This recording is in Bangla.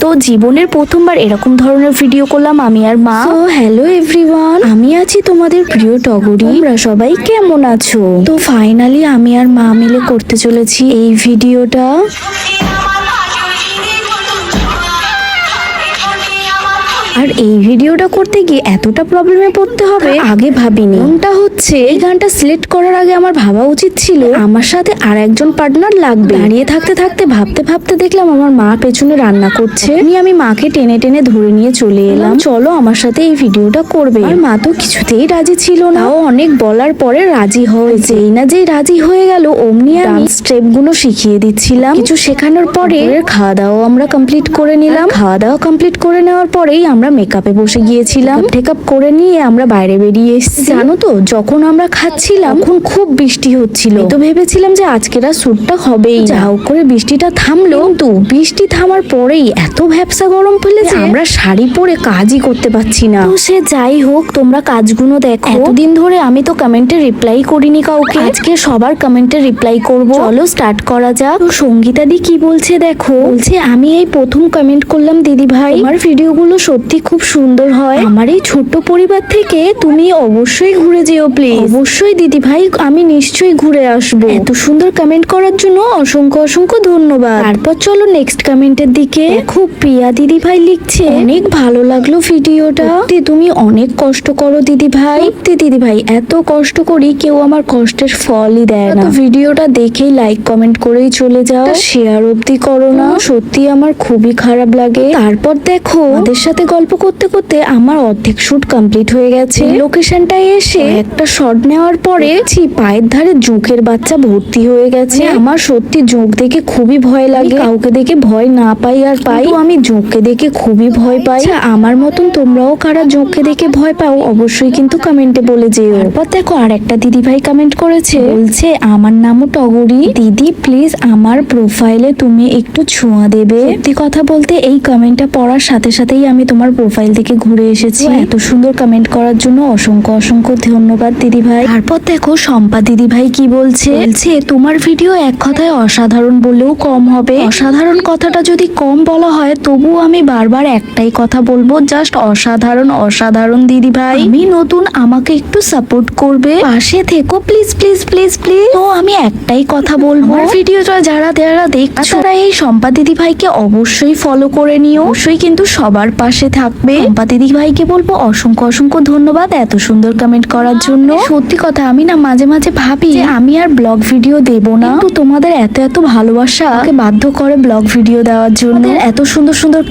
তো জীবনের প্রথমবার এরকম ধরনের ভিডিও করলাম আমি আর মা। তো হ্যালো এভরিওয়ান, আমি আছি তোমাদের প্রিয় টগরি। তোমরা সবাই কেমন আছো? তো ফাইনালি আমি আর মা মিলে করতে চলেছি এই ভিডিওটা। আর এই ভিডিওটা করতে গিয়ে এতটা প্রবলেমে পড়তে হবে আগে ভাবিনি। কোনটা হচ্ছে, এই গানটা সিলেক্ট করার আগে আমার ভাবা উচিত ছিল আমার সাথে আর একজন পার্টনার লাগবে। দাঁড়িয়ে থাকতে থাকতে ভাবতে ভাবতে দেখলাম আমার মা পেছনে রান্না করছে। আমি মাকে টেনে টেনে ধরে নিয়ে চলে এলাম, চলো আমার সাথে এই ভিডিওটা করবে। আর মা তো কিছুতেই রাজি ছিল না, তাও অনেক বলার পরে রাজি হয়েছে। যেই রাজি হয়ে গেল অমনি আমি স্টেপ গুলো শিখিয়ে দিচ্ছিলাম। কিছু শেখানোর পরে খাওয়া দাওয়া আমরা কমপ্লিট করে নিলাম। খাওয়া দাওয়া কমপ্লিট করে নেওয়ার পরেই আমরা মেকআপে বসে গিয়েছিলাম। মেকআপ করে নিয়ে আমরা বাইরে বেরিয়ে এসেছি। জানো তো, যখন আমরা খাচ্ছিলাম তখন খুব বৃষ্টি হচ্ছিল। তো ভেবেছিলাম যে আজকের আর শ্যুটটা হবেই। যাও করে বৃষ্টিটা থামলো, কিন্তু বৃষ্টি থামার পরেই এত ভ্যাপসা গরম ফেলেছে আমরা শাড়ি পরে কাজই করতে পারছি না। তো সে যাই হোক, তোমরা কাজগুলো দেখো। এতদিন ধরে আমি তো কমেন্টে রিপ্লাই করিনি কাউকে, আজকে সবার কমেন্টে রিপ্লাই করব। চলো স্টার্ট করা যাক। তো সঙ্গীতা দি কি বলছে দেখো, বলছে আমি এই প্রথম কমেন্ট করলাম দিদি ভাই, আমার ভিডিওগুলো সত্যি খুব সুন্দর হয়। আমার এই ছোট্ট পরিবার থেকে তুমি অবশ্যই ঘুরে যেও প্লিজ। অবশ্যই দিদি ভাই, আমি নিশ্চয়ই ঘুরে আসবো। এত সুন্দর কমেন্ট করার জন্য অসংখ্য অসংখ্য ধন্যবাদ। তারপর চলো নেক্সট কমেন্টের দিকে। খুব প্রিয়া দিদি ভাই লিখছে, অনেক ভালো লাগলো ভিডিওটা, তুমি অনেক কষ্ট করো দিদি ভাই। দিদি ভাই এত কষ্ট করি, কেউ আমার কষ্টের ফলই দেয় না। ভিডিওটা দেখেই লাইক কমেন্ট করেই চলে যাও, শেয়ার অব্দি করো না। সত্যি আমার খুবই খারাপ লাগে। তারপর দেখো ওদের সাথে গল্প করতে করতে আমার অর্ধেক শুট কমপ্লিট হয়ে গেছে। লোকেশনটায় এসে একটা শট নেওয়ার পরে পায়ের ধারে জোঁকের বাচ্চা ভর্তি হয়ে গেছে। আমার সত্যি জোঁক দেখে খুবই ভয় লাগে। কাউকে দেখে ভয় না পাই আর পাই, আমি জোঁককে দেখে খুবই ভয় পাই। আমার মতন তোমরাও কারা জোঁককে দেখে ভয় পাও অবশ্যই কিন্তু কমেন্টে বলে যেও। তারপর দেখো আর একটা দিদি ভাই কমেন্ট করেছে, বলছে আমার নামও টগরি দিদি, প্লিজ আমার প্রোফাইলে তুমি একটু ছোঁয়া দেবে। সত্যি কথা বলতে এই কমেন্টটা পড়ার সাথে সাথেই আমি তোমার প্রোফাইল থেকে ঘুরে এসেছি। এত সুন্দর কমেন্ট করার জন্য অসংখ্য অসংখ্য ধন্যবাদ দিদি ভাই। তারপর দেখো শম্পা দিদি ভাই কি বলছে, তোমার ভিডিও এক কথায় অসাধারণ বলেও কম হবে। অসাধারণ কথাটা যদি কম বলা হয় তবুও আমি বারবার একটাই কথা বলবো, জাস্ট অসাধারণ অসাধারণ দিদি ভাই। আমি নতুন, আমাকে একটু সাপোর্ট করবে, পাশে থেকো প্লিজ প্লিজ প্লিজ প্লিজ। তো আমি একটাই কথা বলবো, ভিডিওটা যারা দেখছো তারা এই শম্পা দিদি ভাইকে অবশ্যই ফলো করে নিও। অবশ্যই কিন্তু সবার পাশে থাকবে। শম্পা দিদি ভাইকে বলবো অসংখ্য অসংখ্য ধন্যবাদ এত সুন্দর কমেন্ট করার জন্য। সত্যি কথা, আমি না মাঝে মাঝে ভাবি যে আমি আর ব্লগ ভিডিও দেব না, কিন্তু তোমাদের এত এত ভালোবাসা আমাকে বাধ্য করে ব্লগ ভিডিও দেওয়ার জন্য। এত সুন্দর সুন্দর